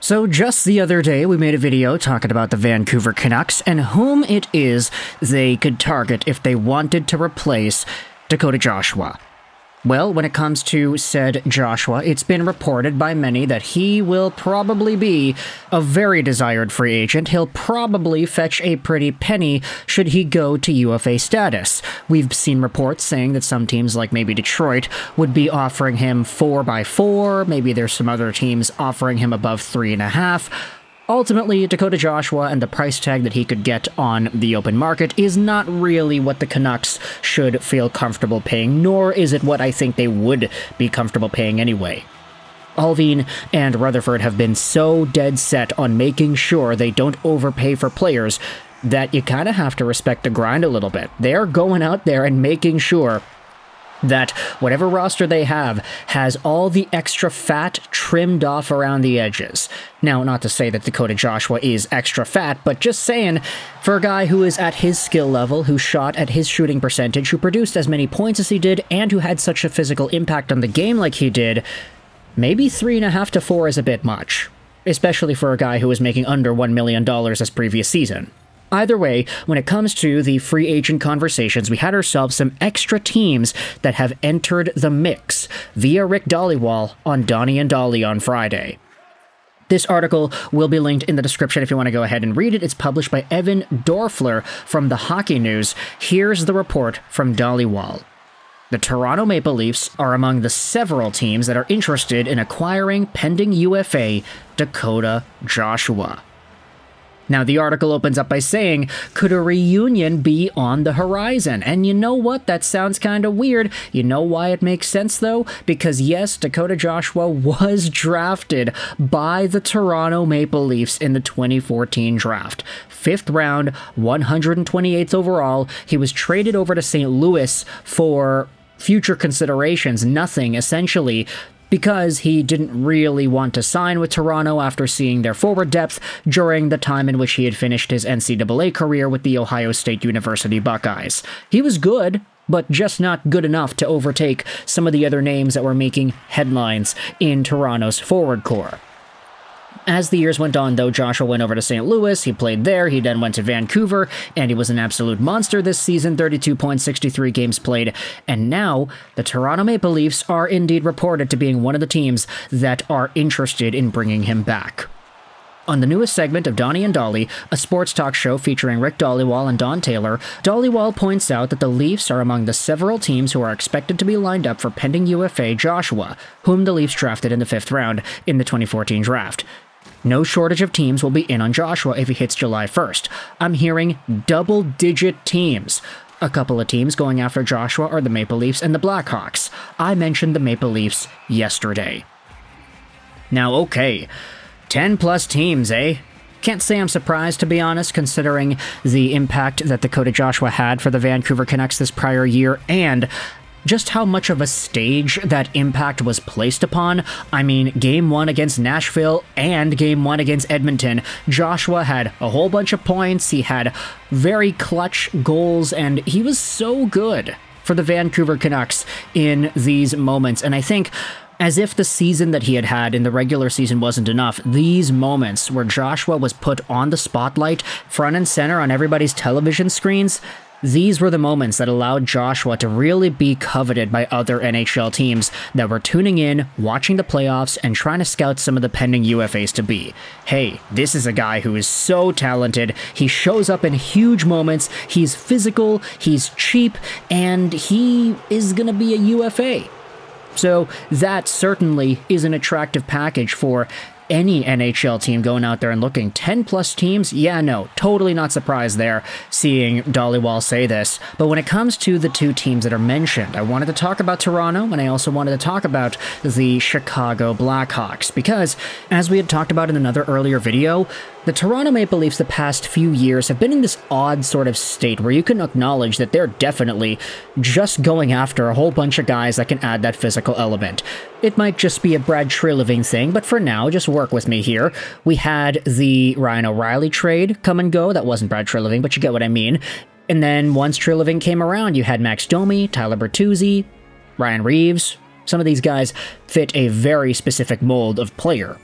So just the other day, we made a video talking about the Vancouver Canucks and whom it is they could target if they wanted to replace Dakota Joshua. Well, when it comes to said Joshua, it's been reported by many that he will probably be a very desired free agent. He'll probably fetch a pretty penny should he go to UFA status. We've seen reports saying that some teams, like maybe Detroit, would be offering him 4x4. Maybe there's some other teams offering him above 3.5. Ultimately, Dakota Joshua and the price tag that he could get on the open market is not really what the Canucks should feel comfortable paying, nor is it what I think they would be comfortable paying anyway. Allvin and Rutherford have been so dead set on making sure they don't overpay for players that you kind of have to respect the grind a little bit. They're going out there and making sure that whatever roster they have has all the extra fat trimmed off around the edges. Now, not to say that Dakota Joshua is extra fat, but just saying, for a guy who is at his skill level, who shot at his shooting percentage, who produced as many points as he did, and who had such a physical impact on the game like he did, maybe 3.5 to 4 is a bit much, especially for a guy who was making under $1 million this previous season. Either way, when it comes to the free agent conversations, we had ourselves some extra teams that have entered the mix via Rick Dhaliwal on Donnie and Dolly on Friday. This article will be linked in the description if you want to go ahead and read it. It's published by Evan Dorfler from the Hockey News. Here's the report from Dhaliwal. The Toronto Maple Leafs are among the several teams that are interested in acquiring pending UFA Dakota Joshua. Now, the article opens up by saying, could a reunion be on the horizon? And you know what? That sounds kind of weird. You know why it makes sense, though? Because, yes, Dakota Joshua was drafted by the Toronto Maple Leafs in the 2014 draft. 5th round, 128th overall. He was traded over to St. Louis for future considerations, nothing, essentially, because he didn't really want to sign with Toronto after seeing their forward depth during the time in which he had finished his NCAA career with the Ohio State University Buckeyes. He was good, but just not good enough to overtake some of the other names that were making headlines in Toronto's forward core. As the years went on, though, Joshua went over to St. Louis, he played there, he then went to Vancouver, and he was an absolute monster this season, 32.63 games played, and now the Toronto Maple Leafs are indeed reported to being one of the teams that are interested in bringing him back. On the newest segment of Donnie and Dolly, a sports talk show featuring Rick Dhaliwal and Don Taylor, Dhaliwal points out that the Leafs are among the several teams who are expected to be lined up for pending UFA Joshua, whom the Leafs drafted in the 5th round in the 2014 draft. No shortage of teams will be in on Joshua if he hits July 1st. I'm hearing double-digit teams. A couple of teams going after Joshua are the Maple Leafs and the Blackhawks. I mentioned the Maple Leafs yesterday. Now, okay, 10-plus teams, eh? Can't say I'm surprised, to be honest, considering the impact that Dakota Joshua had for the Vancouver Canucks this prior year, and just how much of a stage that impact was placed upon. I mean, Game 1 against Nashville and Game 1 against Edmonton, Joshua had a whole bunch of points, he had very clutch goals, and he was so good for the Vancouver Canucks in these moments. And I think, as if the season that he had had in the regular season wasn't enough, these moments where Joshua was put on the spotlight, front and center on everybody's television screens, these were the moments that allowed Joshua to really be coveted by other NHL teams that were tuning in, watching the playoffs, and trying to scout some of the pending UFAs to be. Hey, this is a guy who is so talented, he shows up in huge moments, he's physical, he's cheap, and he is gonna be a UFA. So that certainly is an attractive package for any NHL team going out there and looking. 10-plus teams? Yeah, no, totally not surprised there, seeing Dhaliwal say this. But when it comes to the two teams that are mentioned, I wanted to talk about Toronto, and I also wanted to talk about the Chicago Blackhawks, because, as we had talked about in another earlier video, the Toronto Maple Leafs the past few years have been in this odd sort of state where you can acknowledge that they're definitely just going after a whole bunch of guys that can add that physical element. It might just be a Brad Treliving thing, but for now, just work with me here. We had the Ryan O'Reilly trade come and go. That wasn't Brad Treliving, but you get what I mean. And then once Treliving came around, you had Max Domi, Tyler Bertuzzi, Ryan Reeves. Some of these guys fit a very specific mold of player.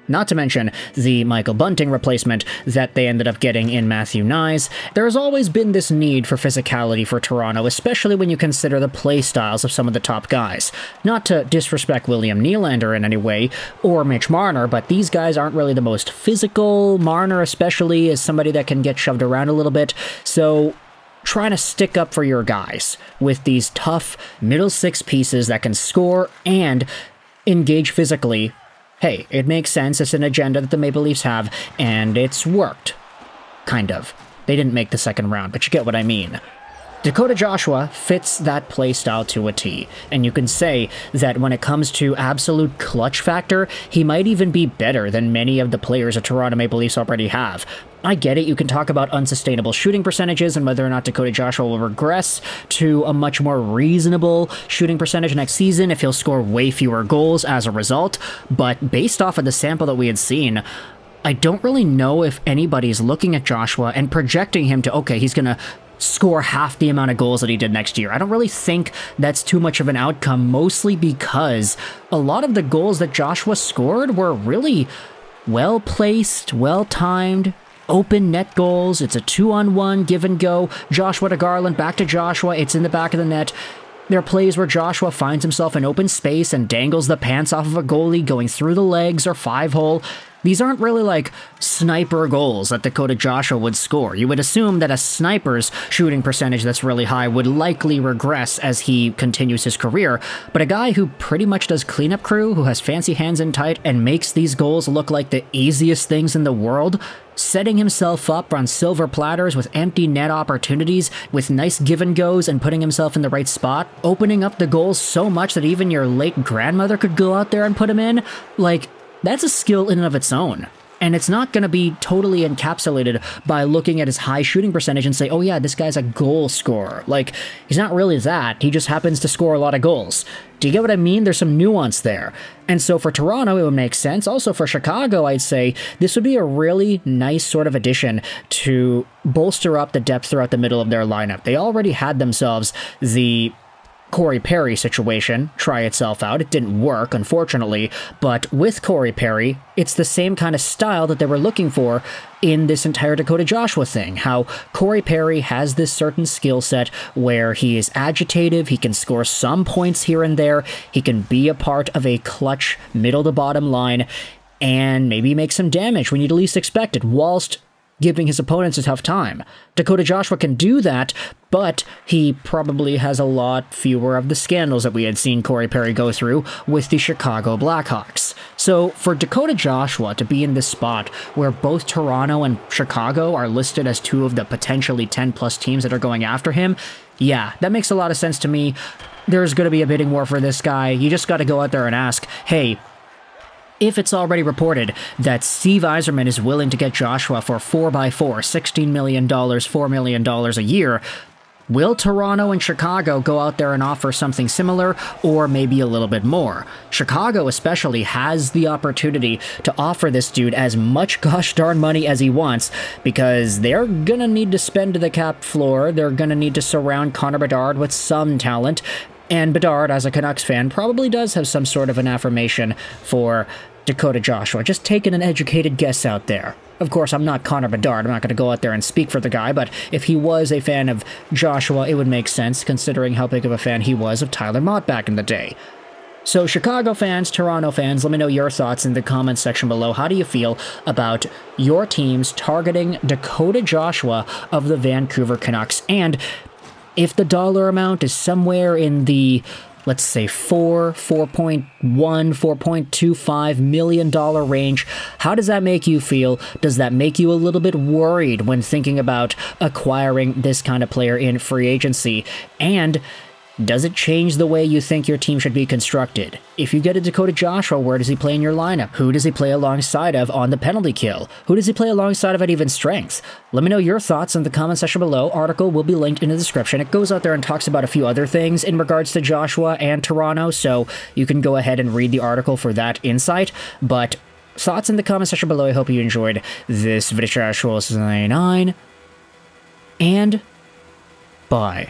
Not to mention the Michael Bunting replacement that they ended up getting in Matthew Knies. There has always been this need for physicality for Toronto, especially when you consider the play styles of some of the top guys. Not to disrespect William Nylander in any way, or Mitch Marner, but these guys aren't really the most physical. Marner especially is somebody that can get shoved around a little bit, so trying to stick up for your guys with these tough middle six pieces that can score and engage physically. Hey, it makes sense. It's an agenda that the Maple Leafs have, and it's worked. Kind of. They didn't make the second round, but you get what I mean. Dakota Joshua fits that playstyle to a T, and you can say that when it comes to absolute clutch factor, he might even be better than many of the players the Toronto Maple Leafs already have. I get it, you can talk about unsustainable shooting percentages and whether or not Dakota Joshua will regress to a much more reasonable shooting percentage next season if he'll score way fewer goals as a result, but based off of the sample that we had seen, I don't really know if anybody's looking at Joshua and projecting him to, okay, he's gonna score half the amount of goals that he did next year. I don't really think that's too much of an outcome, mostly because a lot of the goals that Joshua scored were really well-placed, well-timed, open net goals. It's a 2-on-1 give and go. Joshua to Garland, back to Joshua. It's in the back of the net. There are plays where Joshua finds himself in open space and dangles the pants off of a goalie going through the legs or 5-hole. These aren't really like sniper goals that Dakota Joshua would score. You would assume that a sniper's shooting percentage that's really high would likely regress as he continues his career, but a guy who pretty much does cleanup crew, who has fancy hands in tight, and makes these goals look like the easiest things in the world, setting himself up on silver platters with empty net opportunities, with nice give-and-goes and putting himself in the right spot, opening up the goals so much that even your late grandmother could go out there and put him in, like, that's a skill in and of its own. And it's not going to be totally encapsulated by looking at his high shooting percentage and say, oh yeah, this guy's a goal scorer. Like, he's not really that. He just happens to score a lot of goals. Do you get what I mean? There's some nuance there. And so for Toronto, it would make sense. Also for Chicago, I'd say this would be a really nice sort of addition to bolster up the depth throughout the middle of their lineup. They already had themselves the Corey Perry situation try itself out. It didn't work, unfortunately, but with Corey Perry, it's the same kind of style that they were looking for in this entire Dakota Joshua thing. How Corey Perry has this certain skill set where he is agitative, he can score some points here and there, he can be a part of a clutch middle to bottom line, and maybe make some damage when you'd least expect it, whilst giving his opponents a tough time. Dakota Joshua can do that, but he probably has a lot fewer of the scandals that we had seen Corey Perry go through with the Chicago Blackhawks. So for Dakota Joshua to be in this spot where both Toronto and Chicago are listed as two of the potentially 10-plus teams that are going after him, yeah, that makes a lot of sense to me. There's going to be a bidding war for this guy. You just got to go out there and ask, hey, if it's already reported that Steve Yzerman is willing to get Joshua for 4x4, $16 million, $4 million a year, will Toronto and Chicago go out there and offer something similar, or maybe a little bit more? Chicago especially has the opportunity to offer this dude as much gosh darn money as he wants, because they're gonna need to spend to the cap floor, they're gonna need to surround Connor Bedard with some talent, and Bedard, as a Canucks fan, probably does have some sort of an affirmation for Dakota Joshua. Just taking an educated guess out there. Of course, I'm not Connor Bedard. I'm not going to go out there and speak for the guy, but if he was a fan of Joshua, it would make sense, considering how big of a fan he was of Tyler Mott back in the day. So Chicago fans, Toronto fans, let me know your thoughts in the comments section below. How do you feel about your teams targeting Dakota Joshua of the Vancouver Canucks? And if the dollar amount is somewhere in the, let's say, $4.1, $4.25 million range, how does that make you feel? Does that make you a little bit worried when thinking about acquiring this kind of player in free agency? And does it change the way you think your team should be constructed? If you get a Dakota Joshua, where does he play in your lineup? Who does he play alongside of on the penalty kill? Who does he play alongside of at even strength? Let me know your thoughts in the comment section below. Article will be linked in the description. It goes out there and talks about a few other things in regards to Joshua and Toronto, so you can go ahead and read the article for that insight. But thoughts in the comment section below. I hope you enjoyed this video. 9, and bye.